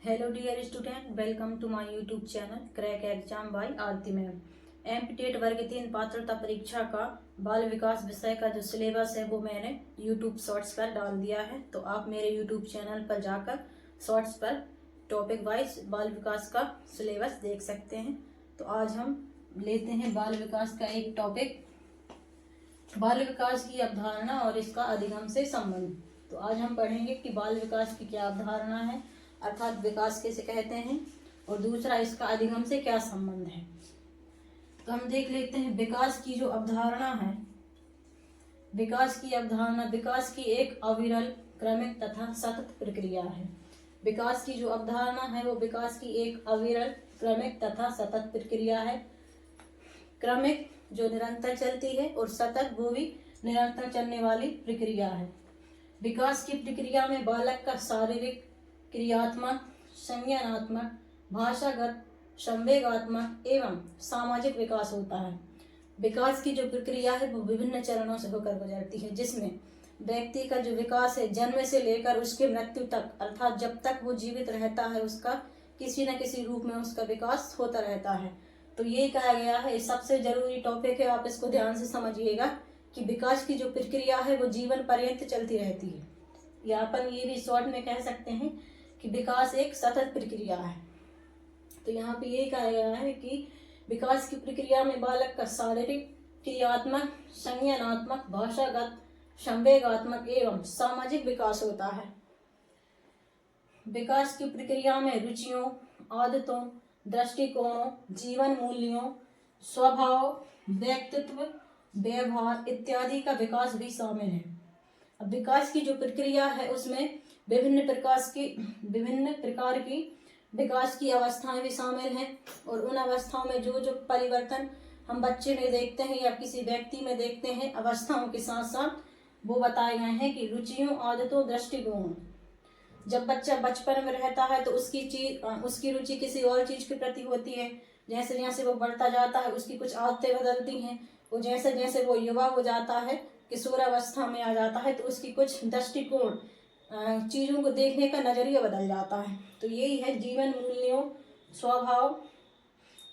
Hello dear student, welcome to my YouTube channel crack exam by Aarti ma'am. MPTET वर्ग 3 पात्रता परीक्षा का बाल विकास विषय का जो सिलेबस है वो मैंने YouTube शॉर्ट्स पर डाल दिया है, तो आप मेरे YouTube चैनल पर जाकर शॉर्ट्स पर टॉपिक वाइज बाल विकास का सिलेबस देख सकते हैं। तो आज हम लेते हैं बाल विकास का एक टॉपिक, बाल विकास की अवधारणा और इसका अधिगम से संबंध। तो आज हम पढ़ेंगे कि बाल विकास की क्या अवधारणा है, अर्थात विकास किसे कहते हैं, और दूसरा इसका अधिगम से क्या संबंध है। तो हम देख लेते हैं विकास की जो अवधारणा है। विकास की अवधारणा विकास की एक अविरल, क्रमिक तथा सतत प्रक्रिया है। विकास की जो अवधारणा है वो विकास की एक अविरल, क्रमिक तथा सतत प्रक्रिया है। क्रमिक जो निरंतर चलती है और सतत वो भी निरंतर चलने वाली प्रक्रिया है। विकास की प्रक्रिया में बालक का शारीरिक, क्रियात्मक, संज्ञानात्मक, भाषागत, संवेगात्मक एवं सामाजिक विकास होता है। विकास की जो प्रक्रिया है वो विभिन्न चरणों से होकर गुजरती है, जिसमें व्यक्ति का जो विकास है जन्म से लेकर उसके मृत्यु तक, अर्थात जब तक वो जीवित रहता है उसका किसी न किसी रूप में उसका विकास होता रहता है। तो ये कहा गया है, सबसे जरूरी टॉपिक है, आप इसको ध्यान से समझिएगा कि विकास की जो प्रक्रिया है वो जीवन पर्यंत चलती रहती है, या अपन ये भी शॉर्ट में कह सकते हैं कि विकास एक सतत प्रक्रिया है। तो यहाँ पे ये कहा गया है कि विकास की प्रक्रिया में बालक का शारीरिक, क्रियात्मक, संज्ञानात्मक, भाषागत, संवेगात्मक एवं सामाजिक विकास होता है। विकास की प्रक्रिया में रुचियों, आदतों, दृष्टिकोणों, जीवन मूल्यों, स्वभाव, व्यक्तित्व, व्यवहार इत्यादि का विकास भी शामिल है। अब विकास की जो प्रक्रिया है उसमें विभिन्न प्रकार की विकास की अवस्थाएं भी शामिल हैं, और उन अवस्थाओं में जो जो परिवर्तन हम बच्चे में देखते हैं या किसी व्यक्ति में देखते हैं, अवस्थाओं के साथ साथ वो बताए गए हैं कि रुचियों, आदतों, दृष्टिकोणों। जब बच्चा बचपन में रहता है तो उसकी रुचि किसी और चीज के प्रति होती है। जैसे जैसे वो बढ़ता जाता है उसकी कुछ आदतें बदलती हैं, और जैसे जैसे वो युवा हो जाता है, किशोरावस्था में आ जाता है, तो उसकी कुछ दृष्टिकोण, चीजों को देखने का नजरिया बदल जाता है। तो यही है जीवन मूल्यों, स्वभाव।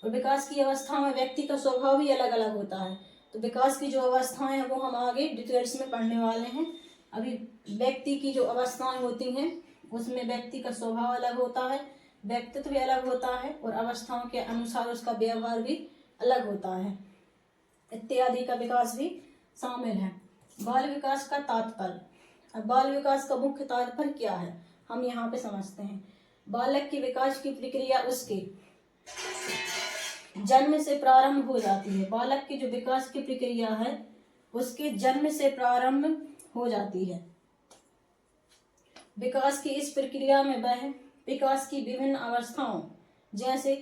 और विकास की अवस्था में व्यक्ति का स्वभाव भी अलग अलग होता है। तो विकास की जो अवस्थाएं हैं वो हम आगे डिटेल्स में पढ़ने वाले हैं। अभी व्यक्ति की जो अवस्थाएं होती हैं उसमें व्यक्ति का स्वभाव अलग होता है, व्यक्तित्व भी अलग होता है, और अवस्थाओं के अनुसार उसका व्यवहार भी अलग होता है, इत्यादि का विकास भी शामिल है। बाल विकास का तात्पर्य। अब बाल विकास का मुख्य तात्पर्य क्या है, हम यहाँ पे समझते हैं। बालक की विकास की प्रक्रिया उसके जन्म से प्रारंभ हो जाती है। बालक की जो विकास की प्रक्रिया है उसके जन्म से प्रारंभ हो जाती है। विकास की इस प्रक्रिया में वह विकास की विभिन्न अवस्थाओं जैसे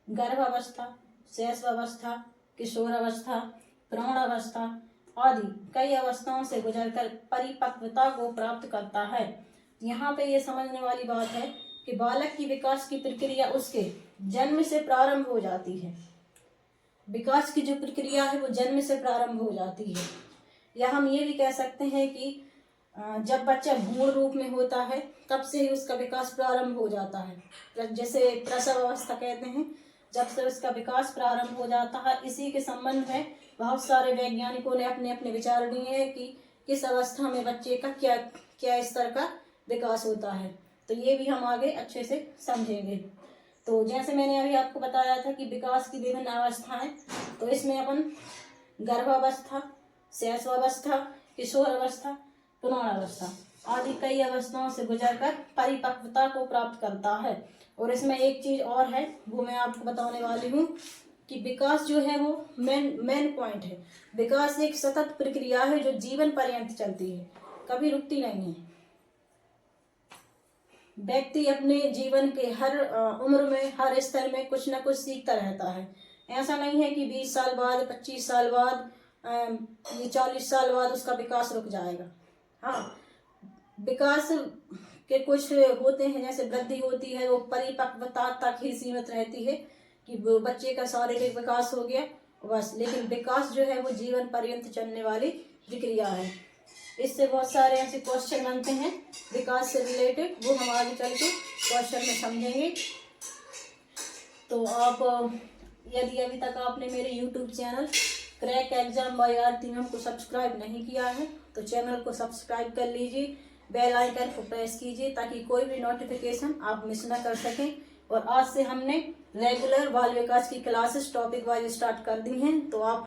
गर्भावस्था, शैशवावस्था, किशोरावस्था, प्रौढ़ावस्था आदि कई अवस्थाओं से गुजरकर परिपक्वता को प्राप्त करता है। यहाँ पे ये समझने वाली बात है कि बालक की विकास की प्रक्रिया उसके जन्म से प्रारंभ हो जाती है। विकास की जो प्रक्रिया है वो जन्म से प्रारंभ हो जाती है, या हम ये भी कह सकते हैं कि जब बच्चा भ्रूण रूप में होता है तब से ही उसका विकास प्रारंभ हो जाता है। जैसे प्रसव अवस्था कहते हैं, जब से उसका विकास प्रारंभ हो जाता है। इसी के संबंध में बहुत सारे वैज्ञानिकों ने अपने अपने विचार दिए हैं कि किस अवस्था में बच्चे का क्या क्या स्तर का विकास होता है। तो ये भी हम आगे अच्छे से समझेंगे। तो जैसे मैंने अभी आपको बताया था कि विकास की विभिन्न अवस्थाएं, तो इसमें अपन गर्भावस्था, शैशवावस्था, किशोरावस्था, प्रौढ़ावस्था आदि कई अवस्थाओं से गुजरकर परिपक्वता को प्राप्त करता है। और इसमें एक चीज और है वो मैं आपको बताने वाली हूँ कि विकास जो है वो मेन पॉइंट है। विकास एक सतत प्रक्रिया है जो जीवन पर्यंत चलती है, कभी रुकती नहीं है। व्यक्ति अपने जीवन के हर उम्र में, हर स्तर में कुछ न कुछ सीखता रहता है। ऐसा नहीं है कि 20 साल बाद, 25 साल बाद, 40 साल बाद उसका विकास रुक जाएगा। हाँ, विकास के कुछ होते हैं, जैसे वृद्धि होती है वो परिपक्वता तक ही सीमित रहती है कि वो बच्चे का शारीरिक विकास हो गया बस। लेकिन विकास जो है वो जीवन पर्यंत चलने वाली प्रक्रिया है। इससे बहुत सारे ऐसे क्वेश्चन बनते हैं विकास से रिलेटेड, वो हम आगे चल के क्वेश्चन में समझेंगे। तो आप यदि अभी तक आपने मेरे YouTube channel crack exam by Aarti ma'am को सब्सक्राइब नहीं किया है तो चैनल को सब्सक्राइब कर लीजिए, बेल आइकन को प्रेस कीजिए ताकि कोई भी नोटिफिकेशन आप मिस ना कर सकें। और आज से हमने रेगुलर बाल विकास की क्लासेस टॉपिक वाइज स्टार्ट कर दी हैं, तो आप